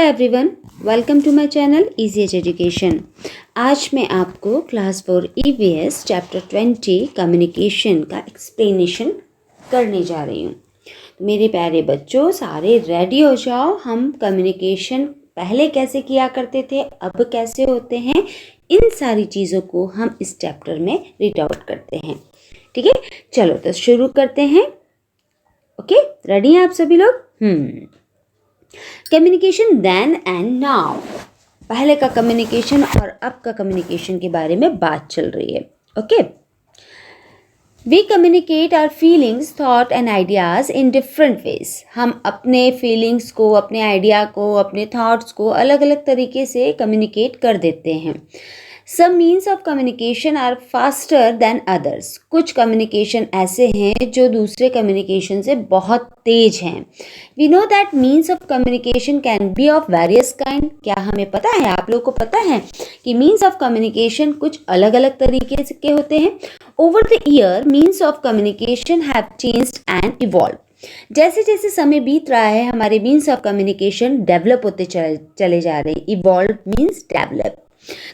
Everyone, welcome to my channel easy as education. आज मैं आपको क्लास 4 ईवीएस चैप्टर 20 कम्युनिकेशन का एक्सप्लेनेशन करने जा रही हूँ। मेरे प्यारे बच्चों, सारे रेडी हो जाओ। हम कम्युनिकेशन पहले कैसे किया करते थे, अब कैसे होते हैं, इन सारी चीज़ों को हम इस चैप्टर में रीड आउट करते हैं। ठीक है, चलो तो शुरू करते हैं। ओके, रेडी हैं आप सभी लोग? Communication then and now. पहले का कम्युनिकेशन और अब का कम्युनिकेशन के बारे में बात चल रही है। Okay, we communicate our feelings, thought and ideas in different ways. हम अपने फीलिंग्स को, अपने आइडिया को, अपने थॉट्स को अलग अलग तरीके से कम्युनिकेट कर देते हैं। Some means of communication are faster than others. कुछ कम्युनिकेशन ऐसे हैं जो दूसरे कम्युनिकेशन से बहुत तेज हैं। We know that means of communication can be of various kind. क्या हमें पता है, आप लोगों को पता है कि means of communication कुछ अलग अलग तरीके के होते हैं। Over the year, means of communication have changed and evolved. जैसे जैसे समय बीत रहा है, हमारे means of communication डेवलप होते चले जा रहे हैं। Evolved means develop.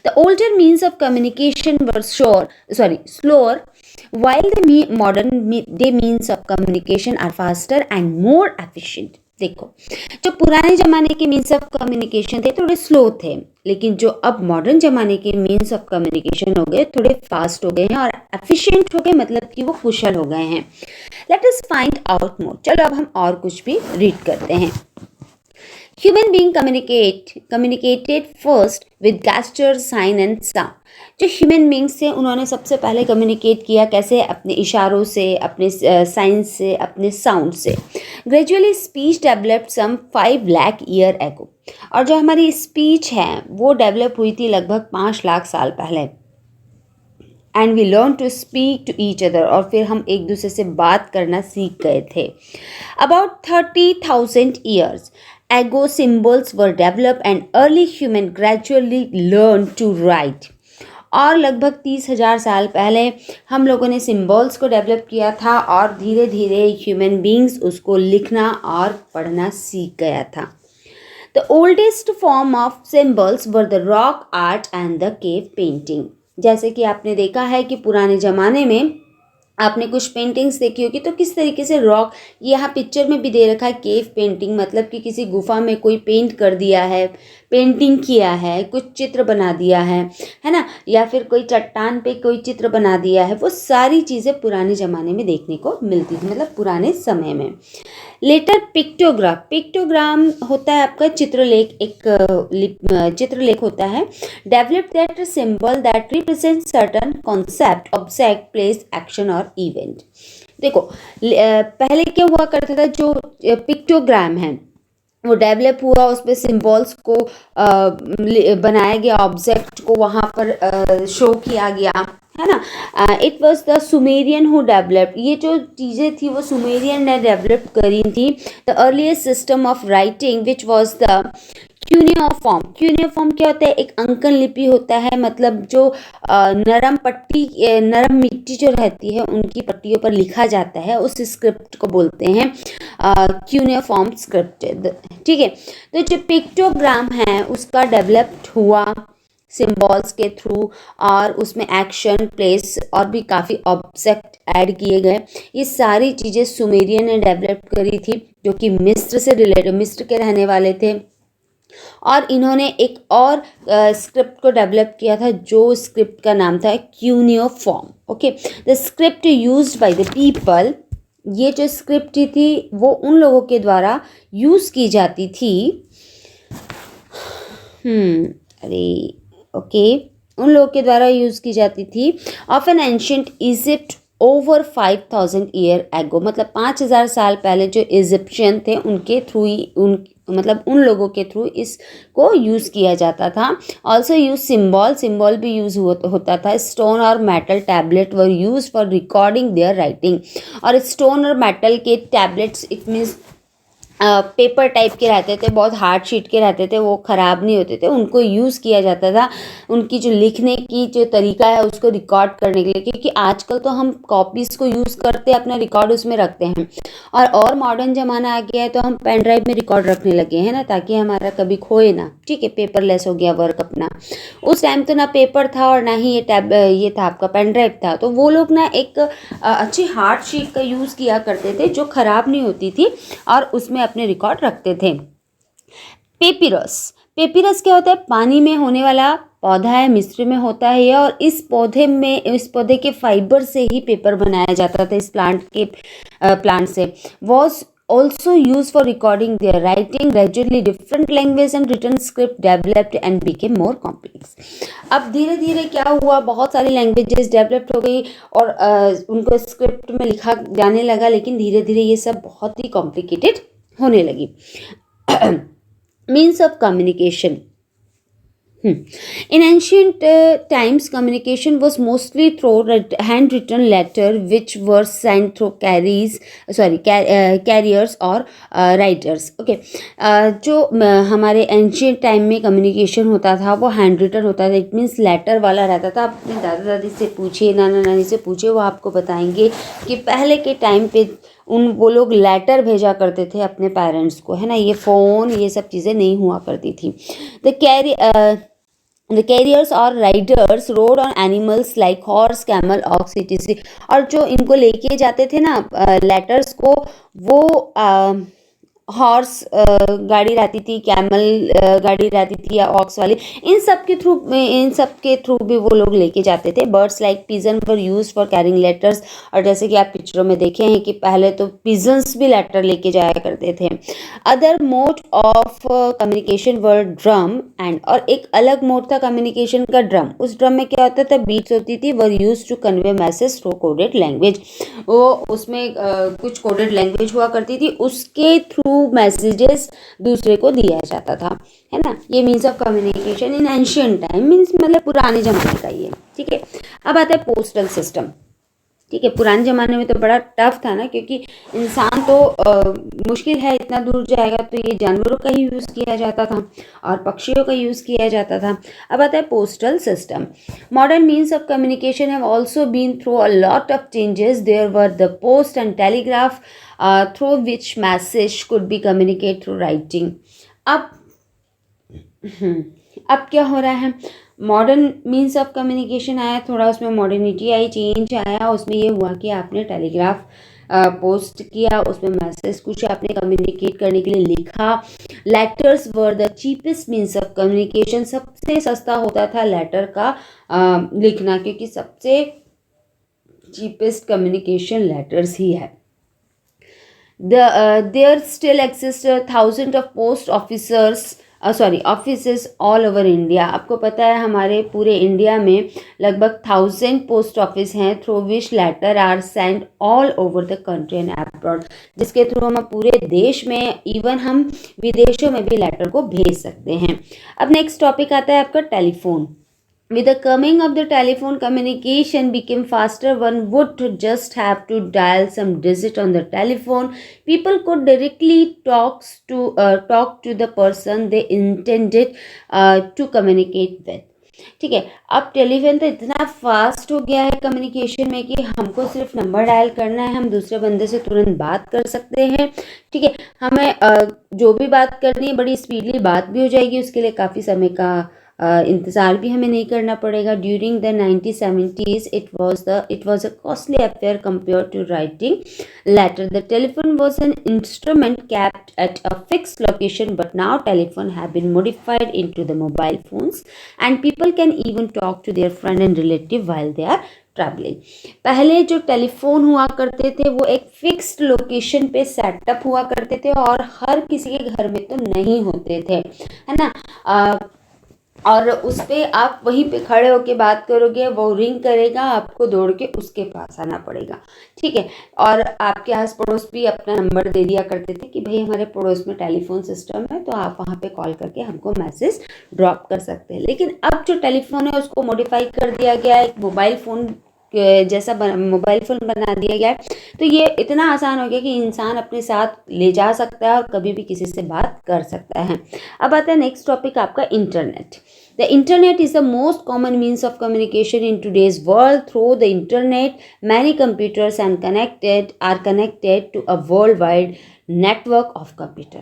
The older means of communication were slower, while the modern day means of communication are faster and more efficient. देखो, जो पुराने ज़माने के मीन्स ऑफ कम्युनिकेशन थे थोड़े स्लो थे, लेकिन जो अब मॉडर्न ज़माने के मीन्स ऑफ कम्युनिकेशन हो गए थोड़े फास्ट हो गए हैं और एफिशिएंट हो गए, मतलब कि वो कुशल हो गए हैं। Let us find out more. चलो अब हम और कुछ भी रीड करते हैं। Human being communicated first with gestures, sign and sound. जो ह्यूमन बींग्स थे उन्होंने सबसे पहले कम्युनिकेट किया कैसे? अपने इशारों से, अपने साइंस से, अपने साउंड से। Gradually speech developed some 5 lakh year ago. और जो हमारी स्पीच है वो डेवलप हुई थी लगभग 5 लाख साल पहले। And we learn to speak to each other, और फिर हम एक दूसरे से बात करना सीख गए थे। About 30,000 years ago, symbols were developed and early human gradually learned to write. और लगभग 30,000 साल पहले हम लोगों ने सिम्बल्स को डेवलप किया था और धीरे धीरे ह्यूमन बींग्स उसको लिखना और पढ़ना सीख गया था। The oldest form of symbols were the rock art and the cave painting. जैसे कि आपने देखा है कि पुराने ज़माने में आपने कुछ पेंटिंग्स देखी होगी, तो किस तरीके से रॉक, यहाँ पिक्चर में भी दे रखा है केव पेंटिंग, मतलब कि किसी गुफा में कोई पेंट कर दिया है, पेंटिंग किया है, कुछ चित्र बना दिया है ना, या फिर कोई चट्टान पे कोई चित्र बना दिया है। वो सारी चीज़ें पुराने ज़माने में देखने को मिलती थी, मतलब पुराने समय में। लेटर पिक्टोग्राम होता है आपका चित्रलेख, एक चित्रलेख होता है। Develop that symbol that represent certain concept, object, place, action और इवेंट। देखो, पहले क्या हुआ करता था, जो पिक्टोग्राम है वो डेवलप हुआ, उसमें सिंबल्स को बनाया गया, ऑब्जेक्ट को वहाँ पर शो किया गया, है ना। It was the Sumerian who developed. ये जो चीज़ें थी वो सुमेरियन ने डेवलप करी थी। The earliest system of writing which was the cuneiform. Cuneiform क्या होता है? एक अंकन लिपि होता है, मतलब जो नरम मिट्टी जो रहती है उनकी पट्टियों पर लिखा जाता है, उस स्क्रिप्ट को बोलते हैं क्यूनियोफॉर्म स्क्रिप्ट। ठीक है, तो जो पिक्टोग्राम है उसका डेवलप्ड हुआ सिम्बॉल्स के थ्रू, और उसमें एक्शन, प्लेस और भी काफ़ी ऑब्जेक्ट ऐड किए गए। ये सारी चीज़ें सुमेरियन ने डेवलप करी थी, जो कि मिस्र के रहने वाले थे। और इन्होंने एक और स्क्रिप्ट को डेवलप किया था, जो स्क्रिप्ट का नाम था cuneiform. Okay, the script used by the people. ये जो स्क्रिप्ट थी वो उन लोगों के द्वारा यूज़ की जाती थी। उन लोगों के द्वारा यूज़ की जाती थी of an ancient Egypt over 5,000 year ago. मतलब 5,000 साल पहले जो इजिप्शियन थे उनके थ्रू ही उन लोगों के थ्रू इसको यूज़ किया जाता था। ऑल्सो यूज सिम्बॉल भी यूज़ होता था। स्टोन और metal tablet were use for recording there writing. और स्टोन और मेटल के tablets, it means paper type के रहते थे, बहुत हार्ड शीट के रहते थे, वो ख़राब नहीं होते थे, उनको यूज़ किया जाता था उनकी जो लिखने की जो तरीका है उसको रिकॉर्ड करने के लिए, क्योंकि आजकल तो हम कॉपीज़ को यूज़ करते हैं, अपना रिकॉर्ड उसमें रखते हैं, और मॉडर्न ज़माना आ गया है तो हम पेन ड्राइव में रिकॉर्ड रखने लगे हैं ना, ताकि हमारा कभी खोए ना। ठीक है, पेपरलेस हो गया वर्क अपना। उस टाइम तो ना पेपर था और ना ही ये था आपका पेन ड्राइव था, तो वो लोग ना एक अच्छी हार्ड शीट का यूज़ किया करते थे जो ख़राब नहीं होती थी, और उसमें अपने रिकॉर्ड रखते थे। पेपिरस, पेपिरस क्या होता है? पानी में होने वाला पौधा है, मिस्र में होता है ये, और इस पौधे के फाइबर से ही पेपर बनाया जाता था, इस प्लांट से। Was also used for recording their writing. Gradually different language and written script developed and became more complex. अब धीरे धीरे क्या हुआ, बहुत सारी लैंग्वेजेस डेवलप्ड हो गई और उनको स्क्रिप्ट में लिखा जाने लगा, लेकिन धीरे धीरे ये सब बहुत ही कॉम्प्लिकेटेड होने लगी। Means of communication. In ancient times, communication was mostly through handwritten letter, which were sent through carriers or writers. Okay, जो हमारे ancient time में communication होता था वो हैंड रिटन होता था, इट मीन्स लेटर वाला रहता था। आप अपने दादा दादी से पूछिए, नाना नानी से पूछिए, वो आपको बताएंगे कि पहले के टाइम पे वो लोग लेटर भेजा करते थे अपने पेरेंट्स को, है ना। ये फ़ोन ये सब चीज़ें नहीं हुआ करती थी। The carriers or riders rode on animals like horse, camel, ox, etc. और जो इनको लेके जाते थे ना लेटर्स को, वो हॉर्स गाड़ी रहती थी, कैमल गाड़ी रहती थी, या ऑक्स वाली, इन सब के थ्रू भी वो लोग लेके जाते थे। Birds like pigeon were used for carrying letters, और जैसे कि आप पिक्चरों में देखे हैं कि पहले तो पिजन्स भी लेटर लेके जाया करते थे। Other mode of communication were drum and, और एक अलग मोड था कम्युनिकेशन का, ड्रम। उस ड्रम में क्या होता था, बीट्स होती थी, were use to convey message through coded language. वो उसमें कुछ कोडेड लैंग्वेज हुआ करती थी, उसके थ्रू मैसेजेस दूसरे को दिया जाता था, है ना। ये means of communication in ancient time, means मतलब पुराने जमाने का ये। ठीक है, अब आता है पोस्टल सिस्टम। ठीक है, पुराने ज़माने में तो बड़ा टफ था ना, क्योंकि इंसान तो मुश्किल है, इतना दूर जाएगा, तो ये जानवरों का ही यूज़ किया जाता था और पक्षियों का यूज़ किया जाता था। अब आता है postal system. Modern means of communication have also been through a lot of changes. There were the post and telegraph through which message could be communicate through writing. अब अब क्या हो रहा है, मॉडर्न मीन्स ऑफ कम्युनिकेशन आया, थोड़ा उसमें modernity आई, change आया। उसमें ये हुआ कि आपने टेलीग्राफ पोस्ट किया, उसमें मैसेज कुछ आपने कम्युनिकेट करने के लिए लिखा। Letters were the cheapest means of communication, सबसे सस्ता होता था लेटर का लिखना, क्योंकि सबसे चीपेस्ट कम्युनिकेशन लेटर्स ही है। There still exist thousands of post offices all over India. आपको पता है हमारे पूरे इंडिया में लगभग 1000 पोस्ट ऑफिस हैं, through which letter are send all over the country and abroad, जिसके थ्रू हम पूरे देश में, इवन हम विदेशों में भी लेटर को भेज सकते हैं। अब नेक्स्ट टॉपिक आता है आपका telephone. With the coming of the telephone, communication became faster. One would just have to dial some digit on the telephone. People could directly talk to the person they intended to communicate with. ठीक है, अब telephone तो इतना fast हो गया है communication में कि हमको सिर्फ नंबर डायल करना है, हम दूसरे बंदे से तुरंत बात कर सकते हैं। ठीक है, हमें जो भी बात करनी है बड़ी स्पीडली बात भी हो जाएगी, उसके लिए काफ़ी समय का इंतज़ार भी हमें नहीं करना पड़ेगा। During the 1970s it was a costly affair compared to writing letter. The telephone was an instrument kept at a fixed location, but now telephone have been modified into the mobile phones and people can even talk to their friend and relative while they are travelling. पहले जो telephone हुआ करते थे वो एक fixed location पे setup हुआ करते थे और हर किसी के घर में तो नहीं होते थे, है ना। और उस पर आप वहीं पे खड़े होके बात करोगे, वो रिंग करेगा, आपको दौड़ के उसके पास आना पड़ेगा। ठीक है, और आपके आस पड़ोस भी अपना नंबर दे दिया करते थे कि भाई हमारे पड़ोस में टेलीफोन सिस्टम है, तो आप वहाँ पे कॉल करके हमको मैसेज ड्रॉप कर सकते हैं। लेकिन अब जो टेलीफोन है उसको मॉडिफाई कर दिया गया है, एक मोबाइल फ़ोन जैसा मोबाइल फ़ोन बना दिया गया है, तो ये इतना आसान हो गया कि इंसान अपने साथ ले जा सकता है और कभी भी किसी से बात कर सकता है। अब आता है नेक्स्ट टॉपिक आपका internet. The internet is the most common means of communication in today's world. Through the internet, many computers are connected to a worldwide network of computer.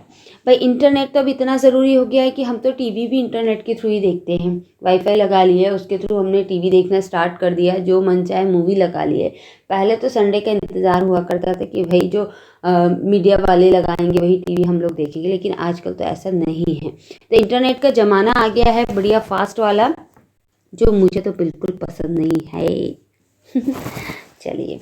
भाई इंटरनेट तो अब इतना ज़रूरी हो गया है कि हम तो टीवी भी इंटरनेट के थ्रू ही देखते हैं। वाईफाई लगा लिए, उसके थ्रू हमने टीवी देखना स्टार्ट कर दिया, जो मन चाहे मूवी लगा लिए। पहले तो संडे का इंतज़ार हुआ करता था कि भाई जो मीडिया वाले लगाएंगे वही टीवी हम लोग देखेंगे, लेकिन आजकल तो ऐसा नहीं है। तो इंटरनेट का ज़माना आ गया है बढ़िया फास्ट वाला, जो मुझे तो बिल्कुल पसंद नहीं है। चलिए,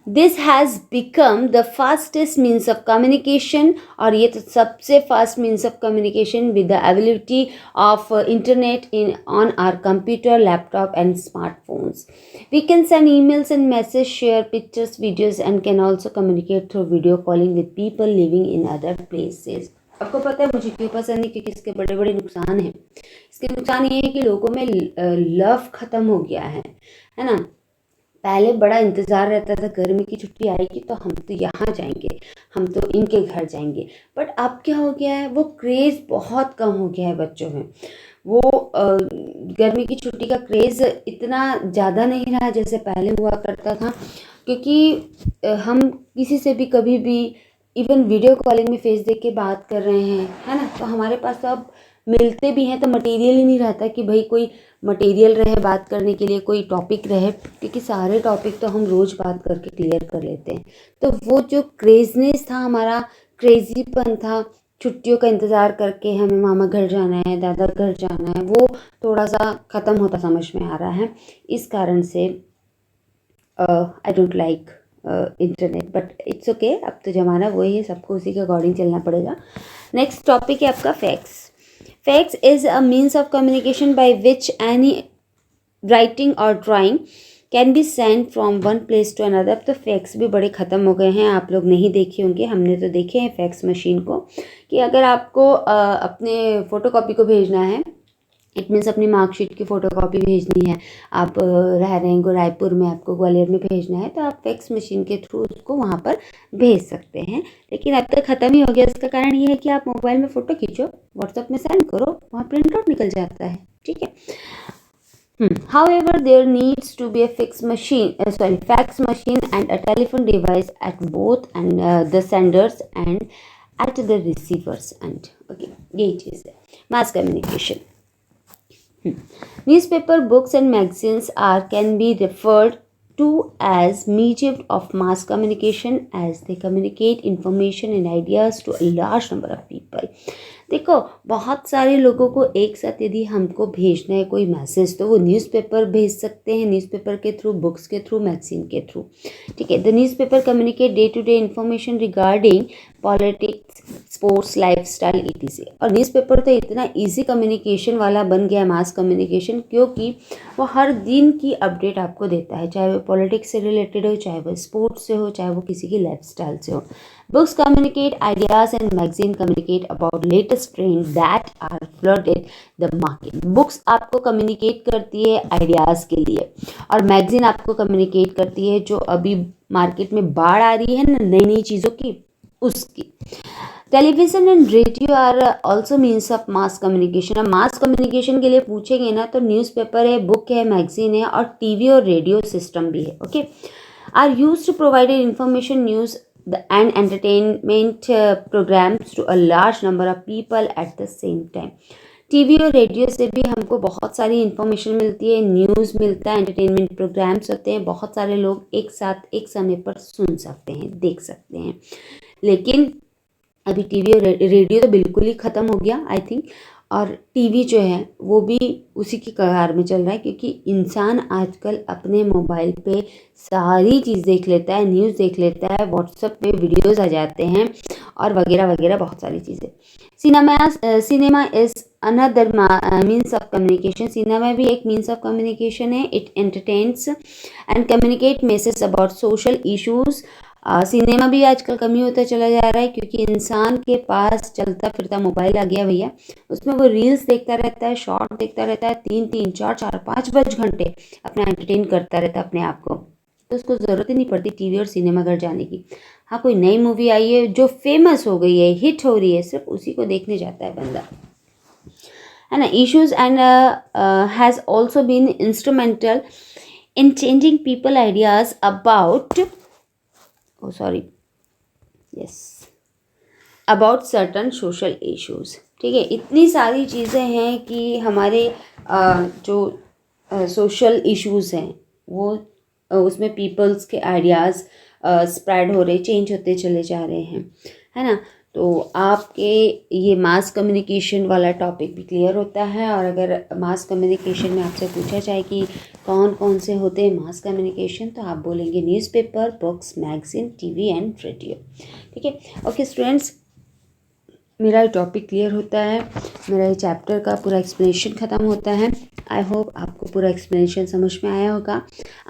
this has become the fastest means of communication, और ये तो सबसे fast means of communication with the ability of internet in on our computer, laptop and smartphones. We can send emails and messages, share pictures, videos, and can also communicate through video calling with people living in other places. आपको पता है मुझे क्यों पसंद है? क्योंकि इसके बड़े बड़े नुकसान हैं। इसके नुकसान ये है कि लोगों में लव ख़त्म हो गया है ना। पहले बड़ा इंतज़ार रहता था, गर्मी की छुट्टी आएगी तो हम तो यहाँ जाएंगे, हम तो इनके घर जाएंगे। बट अब क्या हो गया है, वो क्रेज़ बहुत कम हो गया है बच्चों में। वो गर्मी की छुट्टी का क्रेज़ इतना ज़्यादा नहीं रहा जैसे पहले हुआ करता था, क्योंकि हम किसी से भी कभी भी इवन वीडियो कॉलिंग में फेस देख के बात कर रहे हैं, है ना। तो हमारे पास तो अब मिलते भी हैं तो मटेरियल ही नहीं रहता कि भाई कोई मटेरियल रहे बात करने के लिए, कोई टॉपिक रहे, क्योंकि सारे टॉपिक तो हम रोज़ बात करके क्लियर कर लेते हैं। तो वो जो क्रेज़नेस था, हमारा क्रेज़ीपन था, छुट्टियों का इंतज़ार करके हमें मामा घर जाना है, दादा घर जाना है, वो थोड़ा सा ख़त्म होता समझ में आ रहा है। इस कारण से I don't like internet, but it's okay. अब तो ज़माना वही है, सबको उसी के अकॉर्डिंग चलना पड़ेगा। नेक्स्ट टॉपिक है आपका fax. Fax is a means of communication by which any writing or drawing can be sent from one place to another. अब तो फैक्स भी बड़े ख़त्म हो गए हैं, आप लोग नहीं देखे होंगे, हमने तो देखे हैं फैक्स मशीन को। कि अगर आपको अपने फ़ोटोकॉपी को भेजना है, इट मीन्स अपनी मार्कशीट की फ़ोटोकॉपी भेजनी है, आप रह रहे हैं रायपुर में, आपको ग्वालियर में भेजना है, तो आप फैक्स मशीन के थ्रू उसको वहाँ पर भेज सकते हैं। लेकिन अब तक ख़त्म ही हो गया। इसका कारण ये है कि आप मोबाइल में फ़ोटो खींचो, व्हाट्सएप में सेंड करो, वहाँ प्रिंट आउट निकल जाता है, ठीक है। However, there needs to be a fax machine and a telephone device at both and the senders and at the receivers end. Okay, यही चीज़ है mass communication. Newspaper, books and magazines can be referred to as medium of mass communication as they communicate information and ideas to a large number of people. देखो, बहुत सारे लोगों को एक साथ यदि हमको भेजना है कोई मैसेज, तो वो न्यूज़पेपर भेज सकते हैं, न्यूज़पेपर के थ्रू, बुक्स के थ्रू, मैगजीन के थ्रू, ठीक है। The newspaper communicate day to day information regarding politics, sports, lifestyle etc. और न्यूज़पेपर तो इतना इजी कम्युनिकेशन वाला बन गया, मास कम्युनिकेशन, क्योंकि वो हर दिन की अपडेट आपको देता है, चाहे वो पॉलिटिक्स से रिलेटेड हो, चाहे वो स्पोर्ट्स से हो, चाहे वो किसी की लाइफस्टाइल से हो। Books communicate ideas and magazine communicate about latest trends that are flooded the market. Books आपको communicate करती है आइडियाज़ के लिए, और मैगजीन आपको communicate करती है जो अभी मार्केट में बाढ़ आ रही है ना नई नई चीज़ों की, उसकी। Television and radio are also means of mass communication. अब मास कम्युनिकेशन के लिए पूछेंगे ना तो न्यूज़पेपर है, बुक है, मैगजीन है, और टीवी और रेडियो सिस्टम भी है, okay. Are use to provided information, news and entertainment programs to a large number of people at the same time. TV और रेडियो से भी हमको बहुत सारी इन्फॉर्मेशन मिलती है, न्यूज़ मिलता है, एंटरटेनमेंट प्रोग्राम्स होते हैं, बहुत सारे लोग एक साथ एक समय पर सुन सकते हैं, देख सकते हैं। लेकिन अभी टीवी और रेडियो तो बिल्कुल ही ख़त्म हो गया आई थिंक, और टीवी जो है वो भी उसी की कगार में चल रहा है, क्योंकि इंसान आजकल अपने मोबाइल पे सारी चीज़ देख लेता है, न्यूज़ देख लेता है, व्हाट्सएप पे वीडियोज़ आ जाते हैं, और वगैरह वगैरह बहुत सारी चीज़ें। Cinema is another means of communication. Cinema भी एक मीन्स ऑफ कम्युनिकेशन है। It entertains and communicate message about social issues cinema भी आजकल कमी होता चला जा रहा है क्योंकि इंसान के पास चलता फिरता मोबाइल आ गया भैया। उसमें वो रील्स देखता रहता है, शॉर्ट देखता रहता है, 3-3, 4-4, 5-5 घंटे अपना एंटरटेन करता रहता है अपने आप को। तो उसको ज़रूरत ही नहीं पड़ती टीवी और सिनेमा घर जाने की। हाँ, कोई नई मूवी आई है जो फेमस हो गई है, हिट हो रही है, सिर्फ उसी को देखने जाता है बंदा, है ना। Issues and has also been instrumental in changing people ideas about about certain social issues। ठीक है, इतनी सारी चीज़ें हैं कि हमारे जो सोशल इश्यूज हैं वो उसमें पीपल्स के आइडियाज़ स्प्रेड हो रहे, चेंज होते चले जा रहे हैं, है ना। तो आपके ये मास कम्युनिकेशन वाला टॉपिक भी क्लियर होता है। और अगर मास कम्युनिकेशन में आपसे पूछा जाए कि कौन कौन से होते हैं मास कम्युनिकेशन, तो आप बोलेंगे newspaper, books, magazine, TV and radio. ठीक है, ओके स्टूडेंट्स, मेरा टॉपिक क्लियर होता है, मेरा ये चैप्टर का पूरा एक्सप्लेनेशन ख़त्म होता है। आई होप आपको पूरा एक्सप्लेनेशन समझ में आया होगा।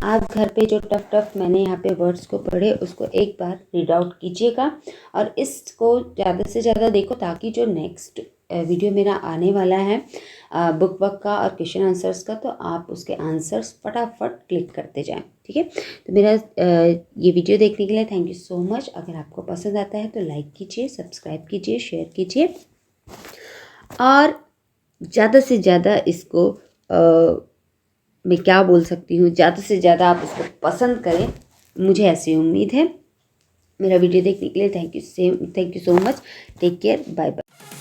आप घर पे जो टफ मैंने यहाँ पे वर्ड्स को पढ़े उसको एक बार रीड आउट कीजिएगा और इसको ज़्यादा से ज़्यादा देखो, ताकि जो नेक्स्ट वीडियो मेरा आने वाला है बुक वर्क का और क्वेश्चन आंसर्स का, तो आप उसके आंसर्स फटाफट क्लिक करते जाएं। ठीक है, तो मेरा ये वीडियो देखने के लिए थैंक यू सो मच। अगर आपको पसंद आता है तो लाइक कीजिए, सब्सक्राइब कीजिए, शेयर कीजिए और ज़्यादा से ज़्यादा इसको मैं क्या बोल सकती हूँ, ज़्यादा से ज़्यादा आप इसको पसंद करें, मुझे ऐसी उम्मीद है। मेरा वीडियो देखने के लिए thank you so much. Take care, bye bye.